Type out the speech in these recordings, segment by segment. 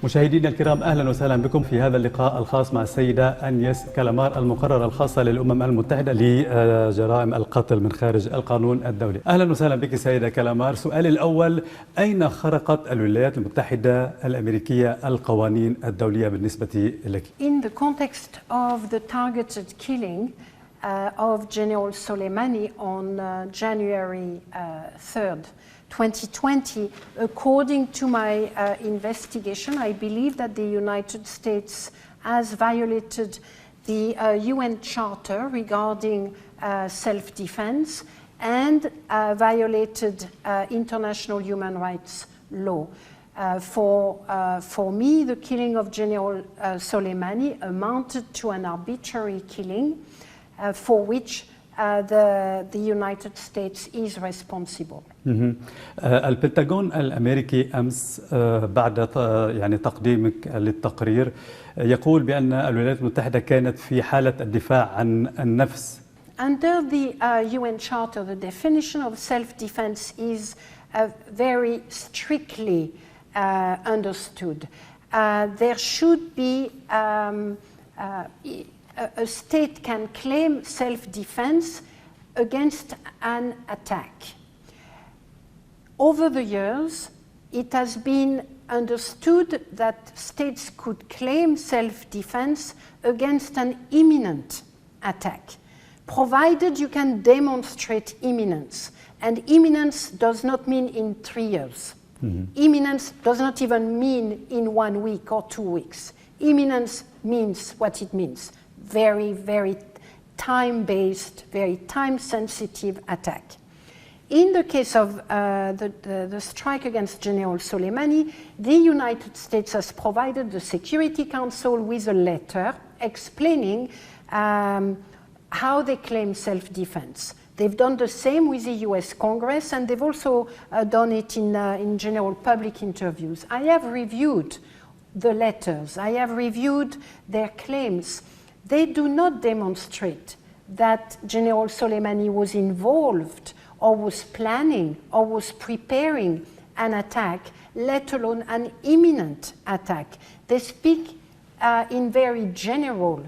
مشاهدينا الكرام، أهلا وسهلا بكم في هذا اللقاء الخاص مع السيدة أنييس كالامار، المقررة الخاصة للأمم المتحدة لجرائم القتل من خارج القانون الدولي. أهلا وسهلا بك سيدة كالامار. سؤالي الأول: أين خرقت الولايات المتحدة الأمريكية القوانين الدولية بالنسبة لك؟ In the context of the targeted killing of General Soleimani on January 3rd, 2020, according to my investigation, I believe that the United States has violated the UN Charter regarding self-defense and violated international human rights law. For me, the killing of General Soleimani amounted to an arbitrary killing for which the United States is responsible. البنتاغون الأمريكي أمس بعد تقديمك للتقرير يقول بأن الولايات المتحدة كانت في حالة الدفاع عن النفس. Under the UN Charter, the definition of self-defense is very strictly understood. There should be a state can claim self-defense against an attack. Over the years, it has been understood that states could claim self-defense against an imminent attack, provided you can demonstrate imminence. And imminence does not mean in 3 years. Imminence does not even mean in 1 week or 2 weeks. Imminence means what it means. Very, very time-based, very time-sensitive attack. In the case of the strike against General Soleimani, the United States has provided the Security Council with a letter explaining how they claim self-defense. They've done the same with the US Congress, and they've also done it in general public interviews. I have reviewed the letters. I have reviewed their claims. They do not demonstrate that General Soleimani was involved or was planning or was preparing an attack, let alone an imminent attack. They speak in very general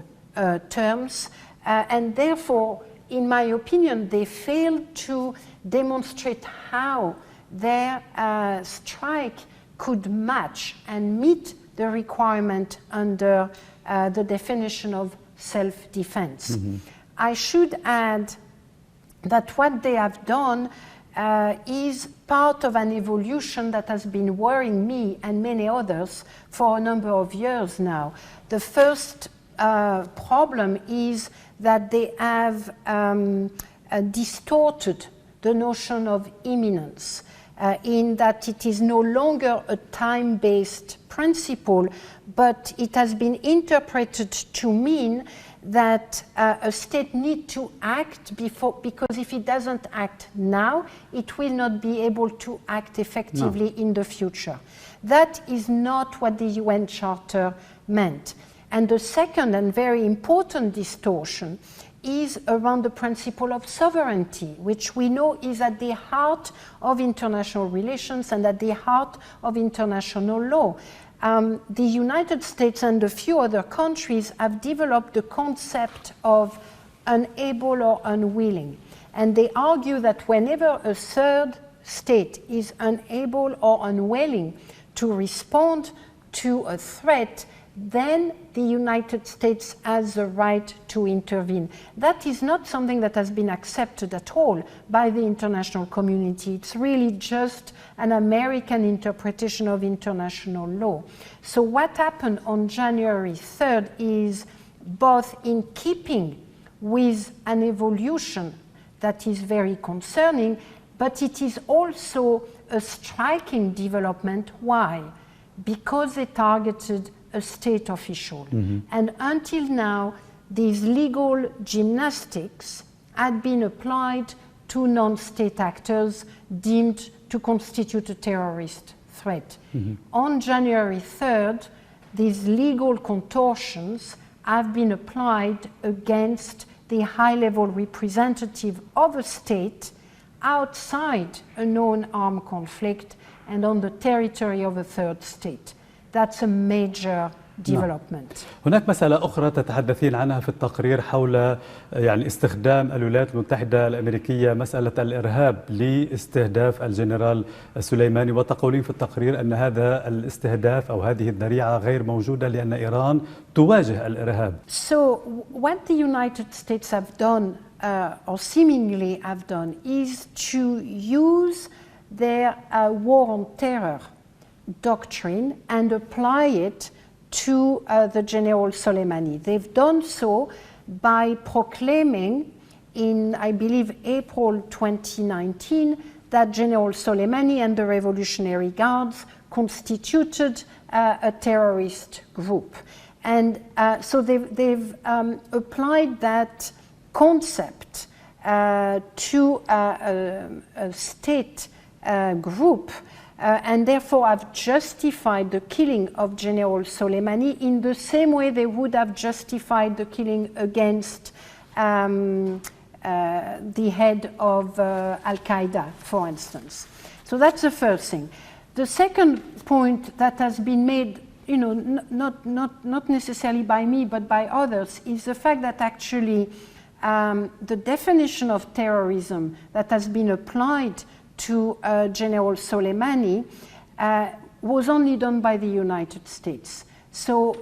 terms, and therefore, in my opinion, they fail to demonstrate how their strike could match and meet the requirement under the definition of self-defense. I should add that what they have done is part of an evolution that has been worrying me and many others for a number of years now. The first problem is that they have distorted the notion of imminence, in that it is no longer a time-based principle, but it has been interpreted to mean that a state needs to act before, because if it doesn't act now, it will not be able to act effectively in the future. That is not what the UN Charter meant. And the second and very important distortion is around the principle of sovereignty, which we know is at the heart of international relations and at the heart of international law. The United States and a few other countries have developed the concept of unable or unwilling. And they argue that whenever a third state is unable or unwilling to respond to a threat, then the United States has the right to intervene. That is not something that has been accepted at all by the international community. It's really just an American interpretation of international law. So what happened on January 3rd is both in keeping with an evolution that is very concerning, but it is also a striking development. Why? Because they targeted a state official. And until now, these legal gymnastics had been applied to non-state actors deemed to constitute a terrorist threat. On January 3rd, these legal contortions have been applied against the high-level representative of a state outside a known armed conflict and on the territory of a third state. that's a major development. هناك مسألة أخرى تتحدثين عنها في التقرير حول يعني استخدام الولايات المتحدة الأمريكية مسألة الإرهاب لاستهداف الجنرال السليماني، وتقولين في التقرير أن هذا الاستهداف أو هذه الذريعة غير موجودة لأن إيران تواجه الإرهاب. So what the United States have done or seemingly have done is to use their war on terror doctrine and apply it to the General Soleimani. They've done so by proclaiming in, I believe, April 2019 that General Soleimani and the Revolutionary Guards constituted a terrorist group. And so they've applied that concept to a state group and therefore have justified the killing of General Soleimani in the same way they would have justified the killing against the head of Al-Qaeda, for instance. So that's the first thing. The second point that has been made, you know, not necessarily by me, but by others, is the fact that actually the definition of terrorism that has been applied to General Soleimani was only done by the United States. So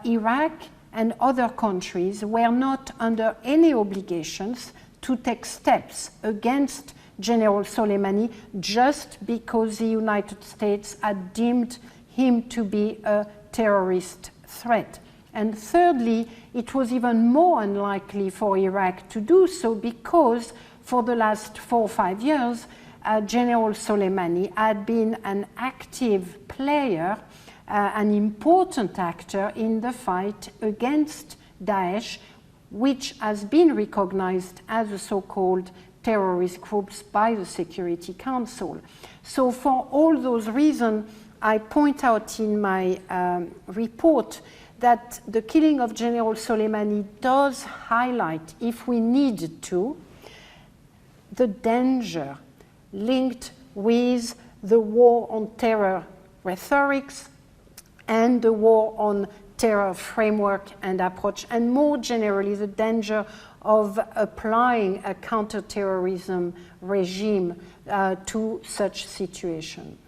Iraq and other countries were not under any obligations to take steps against General Soleimani just because the United States had deemed him to be a terrorist threat. And thirdly, it was even more unlikely for Iraq to do so because for the last 4 or 5 years, General Soleimani had been an active player, an important actor in the fight against Daesh, which has been recognized as a so-called terrorist groups by the Security Council. So for all those reasons, I point out in my report that the killing of General Soleimani does highlight, if we needed to, the danger linked with the war on terror rhetorics and the war on terror framework and approach, and more generally the danger of applying a counterterrorism regime to such situation.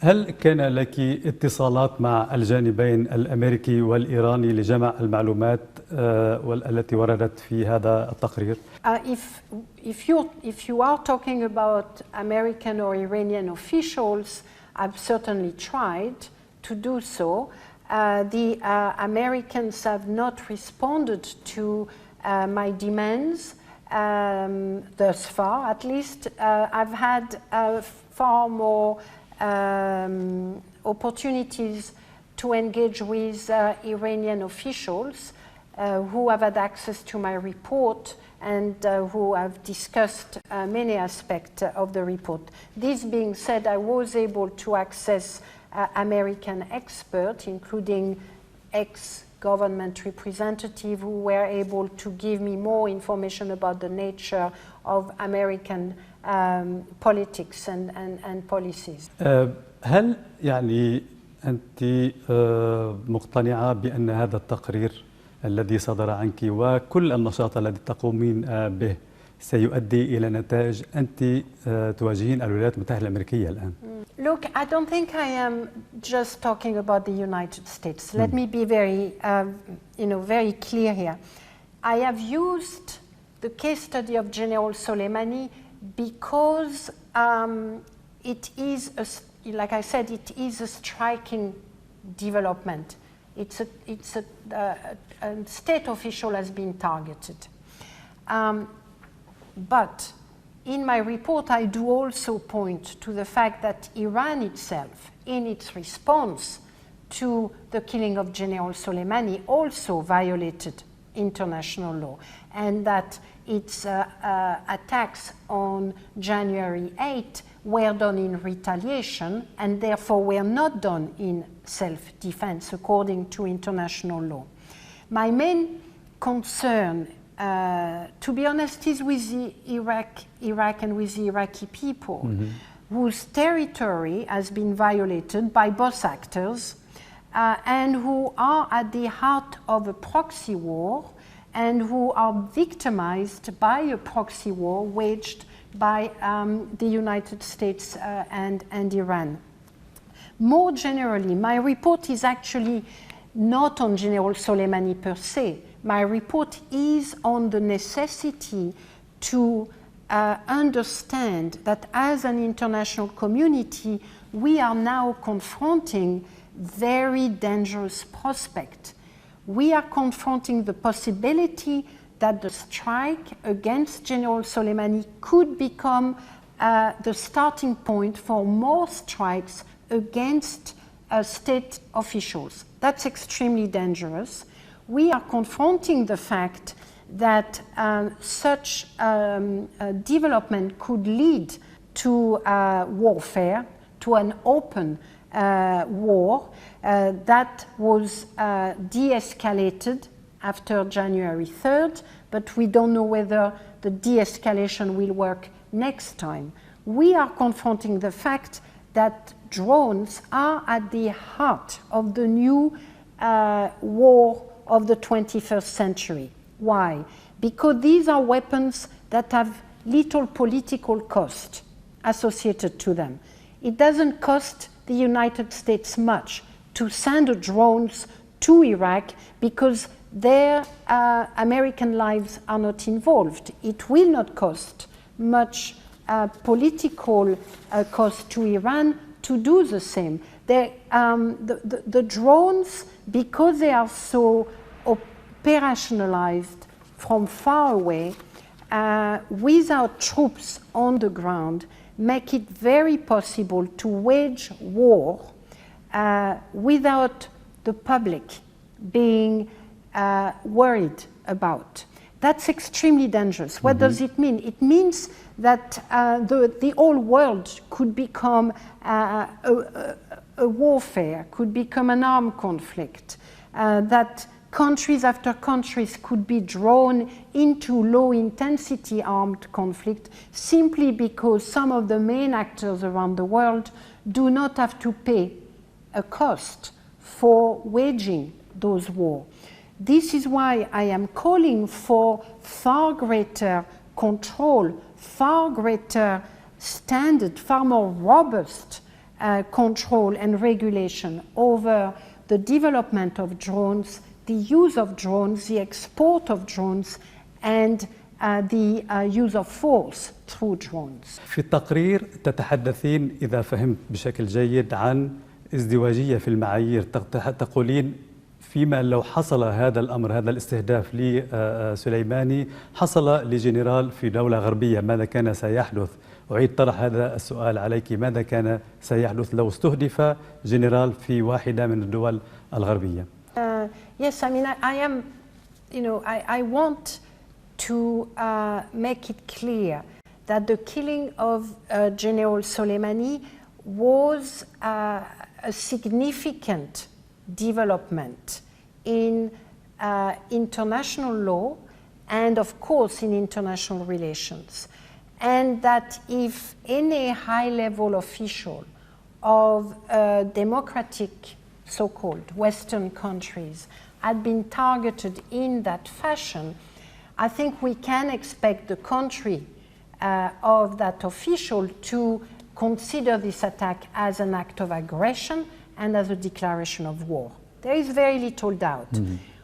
هل كان لك اتصالات مع الجانبين الأمريكي والإيراني لجمع المعلومات التي وردت في هذا التقرير؟ If you are talking about American or Iranian officials, I've certainly tried to do so. The Americans have not responded to my demands thus far. At least I've had far more opportunities to engage with Iranian officials who have had access to my report and who have discussed many aspects of the report. This being said, I was able to access American experts, including ex-government representatives who were able to give me more information about the nature of American politics and policies. هل يعني أنت مقتنعة بأن هذا التقرير الذي صدر عنك وكل النشاط الذي تقومين به سيؤدي إلى نتائج أنت تواجهين الولايات المتحدة الأمريكية الآن؟ Look, I don't think I am just talking about the United States. Let me be very, very clear here. I have used the case study of General Soleimani because it is, like I said, it is a striking development. It's a state official has been targeted. But in my report, I do also point to the fact that Iran itself, in its response to the killing of General Soleimani, also violated international law, and that its attacks on January 8 were done in retaliation and therefore were not done in self-defense according to international law. My main concern, to be honest, is with the Iraq and with the Iraqi people, whose territory has been violated by both actors, and who are at the heart of a proxy war and who are victimized by a proxy war waged by the United States and Iran. More generally, my report is actually not on General Soleimani per se. My report is on the necessity to understand that as an international community, we are now confronting very dangerous prospect. We are confronting the possibility that the strike against General Soleimani could become the starting point for more strikes against state officials. That's extremely dangerous. We are confronting the fact that such development could lead to warfare, to an open war that was de-escalated after January 3rd, but we don't know whether the de-escalation will work next time. We are confronting the fact that drones are at the heart of the new war of the 21st century. Why? Because these are weapons that have little political cost associated to them. It doesn't cost the United States much to send drones to Iraq because their American lives are not involved. It will not cost much political cost to Iran to do the same. The drones, because they are so operationalized from far away, without troops on the ground, make it very possible to wage war without the public being worried about. That's extremely dangerous. What does it mean? It means that the whole world could become a warfare, could become an armed conflict, that countries after countries could be drawn into low-intensity armed conflict simply because some of the main actors around the world do not have to pay a cost for waging those wars. This is why I am calling for far greater control, far greater standard, far more robust control and regulation over the development of drones, the use of drones, the export of drones, and the use of force through drones. في التقرير تتحدثين إذا فهمت بشكل جيد عن ازدواجية في المعايير، تقولين فيما لو حصل هذا الأمر، هذا الاستهداف لسليماني حصل لجنرال في دولة غربية، ماذا كان سيحدث؟ أعيد طرح هذا السؤال عليك، ماذا كان سيحدث لو استهدف جنرال في واحدة من الدول الغربية؟ Yes, I mean, I am, I want to make it clear that the killing of General Soleimani was a significant development in international law and, of course, in international relations. And that if any high-level official of democratic, so-called Western countries had been targeted in that fashion, I think we can expect the country of that official to consider this attack as an act of aggression and as a declaration of war. There is very little doubt.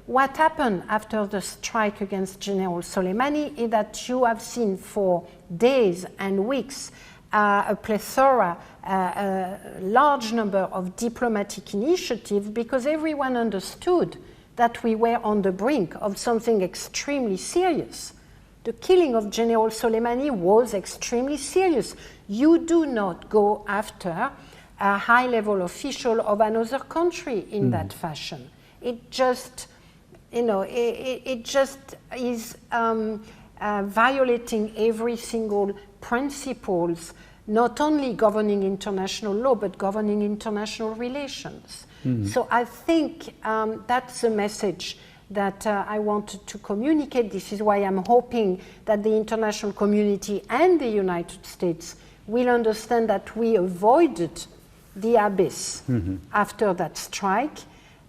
What happened after the strike against General Soleimani is that you have seen for days and weeks a plethora, a large number of diplomatic initiatives because everyone understood that we were on the brink of something extremely serious. The killing of General Soleimani was extremely serious. You do not go after a high-level official of another country in that fashion. It just, it just is violating every single principles, not only governing international law, but governing international relations. So I think that's the message that I wanted to communicate. This is why I'm hoping that the international community and the United States will understand that we avoided the abyss after that strike,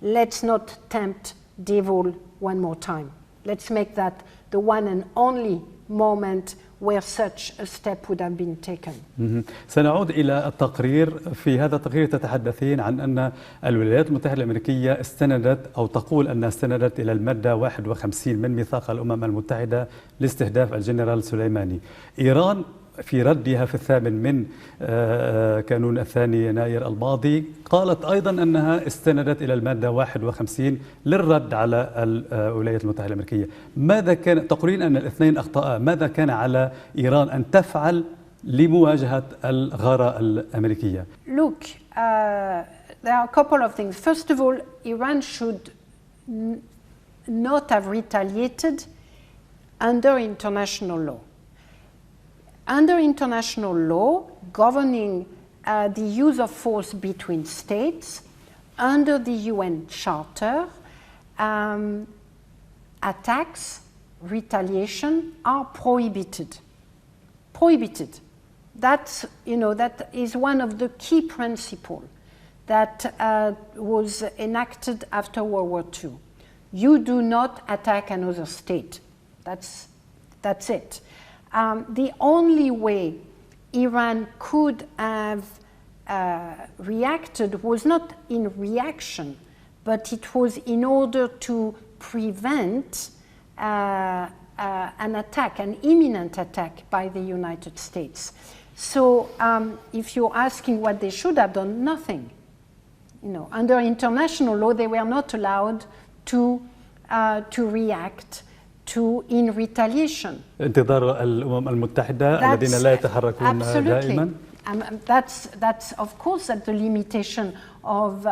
let's not tempt devil one more time. Let's make that the one and only moment where such a step would have been taken. سنعود إلى التقرير. في هذا التقرير تتحدثين عن أن الولايات المتحدة الأمريكية استندت أو تقول أنها استندت إلى المادة 51 من ميثاق الأمم المتحدة لاستهداف الجنرال سليماني. إيران في ردها في 8 من كانون 2 يناير الماضي قالت أيضا أنها استندت إلى المادة 51 للرد على الولايات المتحدة الأمريكية. ماذا كان تقولين أن الاثنين أخطأ؟ ماذا كان على إيران أن تفعل لمواجهة الغارة الأمريكية؟ Look, there are a couple of things. First of all, Iran should not have retaliated under international law. Under international law governing the use of force between states, under the UN Charter, attacks, retaliation are prohibited. Prohibited. That's, that is one of the key principles that was enacted after World War II. You do not attack another state. That's it. The only way Iran could have reacted was not in reaction, but it was in order to prevent an attack, an imminent attack by the United States. So if you're asking what they should have done, nothing. Under international law, they were not allowed to react in retaliation. انتظار الأمم المتحدة الذين لا يتحركون دائما. That's of course at the limitation of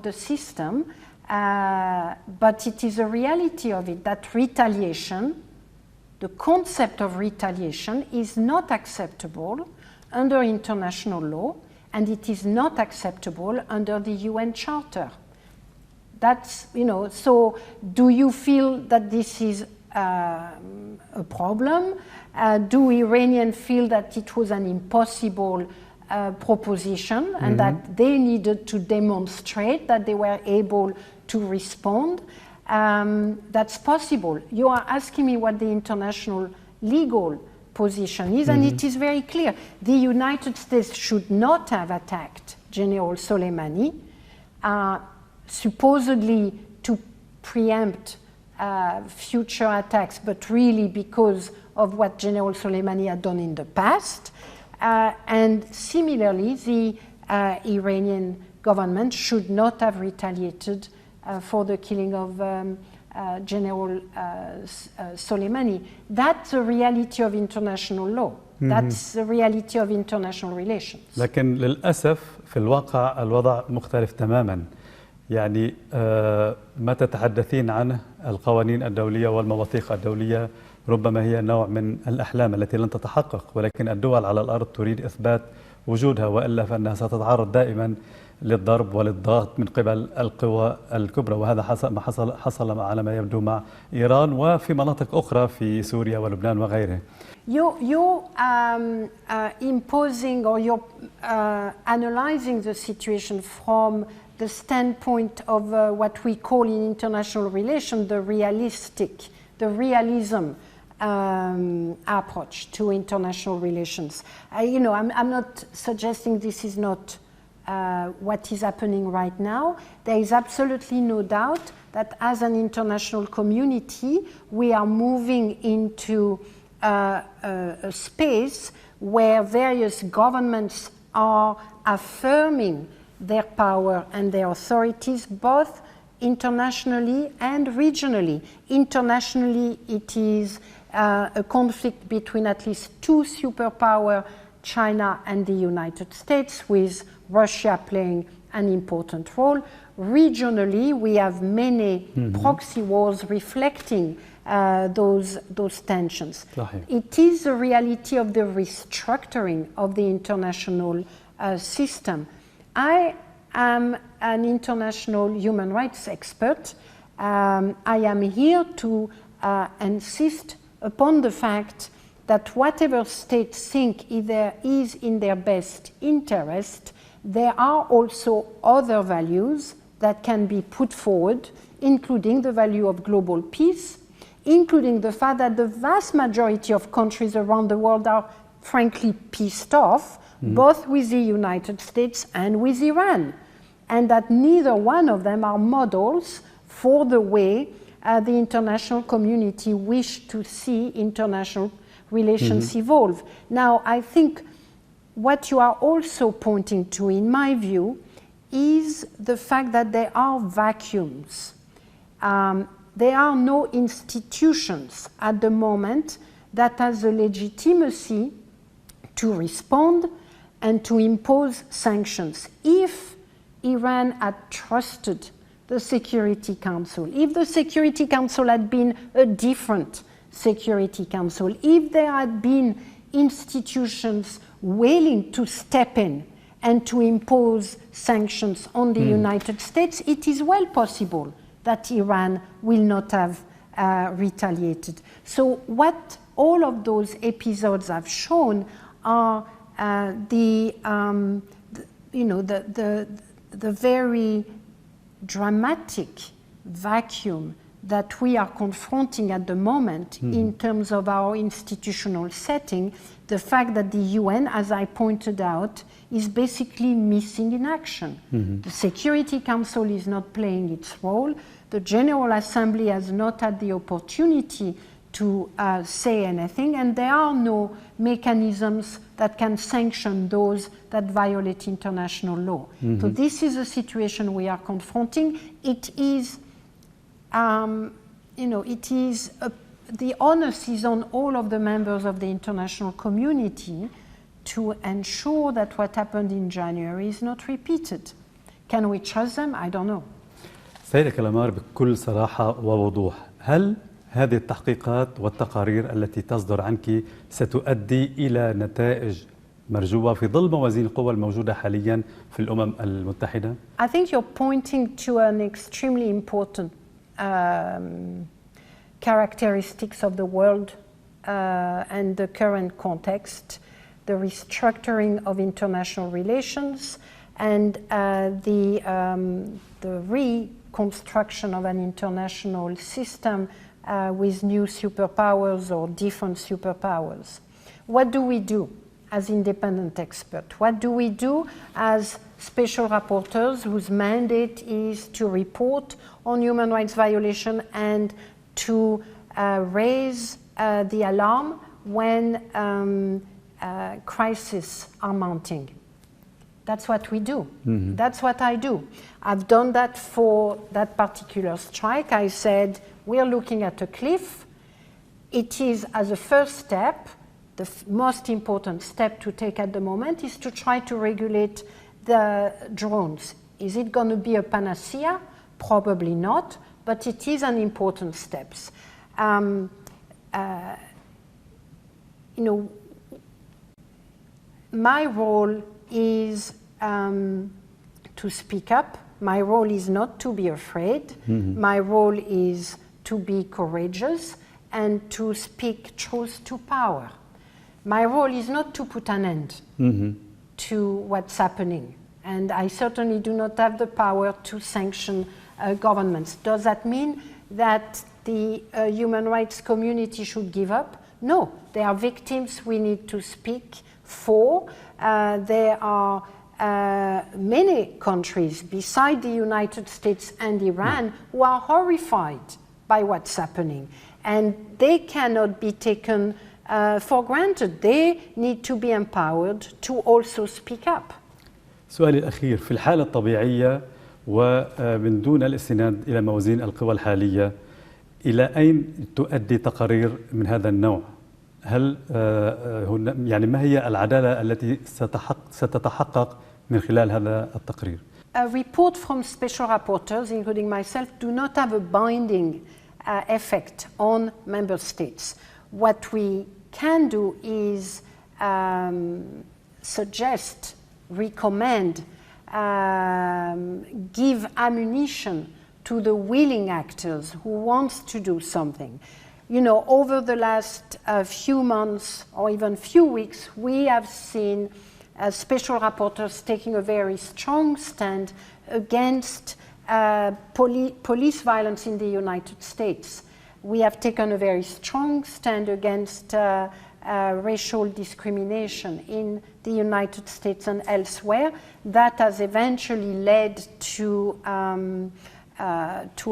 the system, but it is a reality of it that retaliation, the concept of retaliation, is not acceptable under international law, and it is not acceptable under the UN Charter. That's, so do you feel that this is a problem? Do Iranians feel that it was an impossible proposition and that they needed to demonstrate that they were able to respond? That's possible. You are asking me what the international legal position is, and it is very clear. The United States should not have attacked General Soleimani, supposedly to preempt future attacks, but really because of what General Soleimani had done in the past. And similarly, the Iranian government should not have retaliated for the killing of General Soleimani. That's the reality of international law. That's the reality of international relations. لكن للأسف في الواقع الوضع مختلف تماما. يعني ما تتحدثين عنه القوانين الدولية والمواثيق الدولية ربما هي نوع من الأحلام التي لن تتحقق، ولكن الدول على الأرض تريد إثبات وجودها، وإلا فإنها ستتعرض دائما للضرب وللضغط من قبل القوى الكبرى، وهذا ما حصل على ما يبدو مع إيران وفي مناطق أخرى في سوريا ولبنان وغيرها. You're imposing or you're analyzing the situation from the standpoint of what we call in international relations the realism approach to international relations. I'm not suggesting this is not what is happening right now. There is absolutely no doubt that as an international community, we are moving into a space where various governments are affirming their power and their authorities, both internationally and regionally. Internationally, it is a conflict between at least two superpowers, China and the United States, with Russia playing an important role. Regionally, we have many proxy wars reflecting those tensions. It is a reality of the restructuring of the international system. I am an international human rights expert. I am here to insist upon the fact that whatever states think is in their best interest, there are also other values that can be put forward, including the value of global peace, including the fact that the vast majority of countries around the world are frankly pissed off, both with the United States and with Iran, and that neither one of them are models for the way the international community wish to see international relations evolve. Now, I think what you are also pointing to, in my view, is the fact that there are vacuums. There are no institutions at the moment that has the legitimacy to respond and to impose sanctions. If Iran had trusted the Security Council, if the Security Council had been a different Security Council, if there had been institutions willing to step in and to impose sanctions on the United States, it is well possible that Iran will not have retaliated. So what all of those episodes have shown are the very dramatic vacuum that we are confronting at the moment in terms of our institutional setting. The fact that the UN, as I pointed out, is basically missing in action. The Security Council is not playing its role. The General Assembly has not had the opportunity to say anything, and there are no mechanisms that can sanction those that violate international law. So this is a situation we are confronting. It is, the onus is on all of the members of the international community to ensure that what happened in January is not repeated. Can we trust them? I don't know. سيدة كالامار، بكل صراحة ووضوح، هل هذه التحقيقات والتقارير التي تصدر عنك ستؤدي إلى نتائج مرجوة في ظل موازين القوى الموجودة حاليا في الأمم المتحدة؟ I think you're pointing to an extremely important characteristics of the world and the current context, the restructuring of international relations and the reconstruction of an international system with new superpowers or different superpowers. What do we do as independent experts? What do we do as special rapporteurs whose mandate is to report on human rights violation and to raise the alarm when crises are mounting? That's what we do. That's what I do. I've done that for that particular strike. I said, we're looking at a cliff. It is, as a first step, the most important step to take at the moment is to try to regulate the drones. Is it going to be a panacea? Probably not, but it is an important step. My role is to speak up. My role is not to be afraid. My role is to be courageous and to speak truth to power. My role is not to put an end to what's happening. And I certainly do not have the power to sanction governments. Does that mean that the human rights community should give up? No, there are victims we need to speak for. There are many countries beside the United States and Iran who are horrified by what's happening. And they cannot be taken for granted. They need to be empowered to also speak up. سؤالي الأخير، في الحالة الطبيعية ومن دون الاستناد إلى موازين القوى الحالية، إلى أين تؤدي تقارير من هذا النوع؟ هل يعني ما هي العدالة التي ستتحقق من خلال هذا التقرير؟ A report from special rapporteurs, including myself, do not have a binding effect on member states. What we can do is suggest, recommend, give ammunition to the willing actors who wants to do something. You know, over the last few months or even few weeks, we have seen special rapporteurs taking a very strong stand against police violence in the United States. We have taken a very strong stand against racial discrimination in the United States and elsewhere. That has eventually led to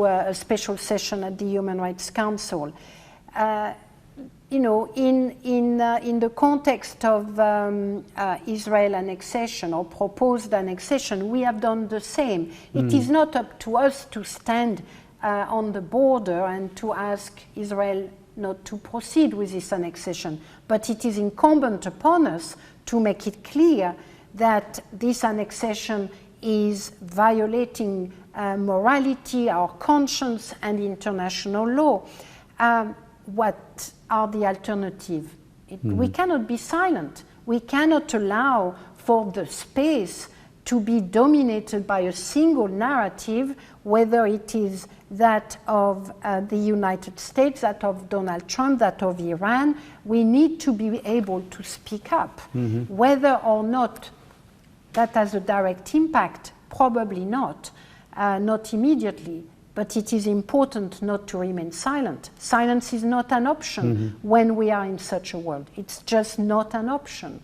a special session at the Human Rights Council. In the context of Israel annexation or proposed annexation, we have done the same. It is not up to us to stand on the border and to ask Israel not to proceed with this annexation, but it is incumbent upon us to make it clear that this annexation is violating morality, our conscience, and international law. What are the alternatives? We cannot be silent. We cannot allow for the space to be dominated by a single narrative, whether it is that of the United States, that of Donald Trump, that of Iran. We need to be able to speak up. Whether or not that has a direct impact, probably not, not immediately. But it is important not to remain silent. Silence is not an option when we are in such a world. It's just not an option.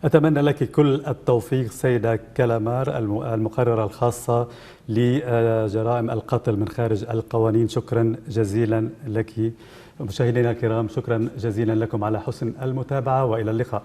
أتمنى لك كل التوفيق سيدة كالامار المقررة الخاصة لجرائم القتل من خارج القوانين. شكرا جزيلا لك. مشاهدينا الكرام، شكرا جزيلا لكم على حسن المتابعة وإلى اللقاء.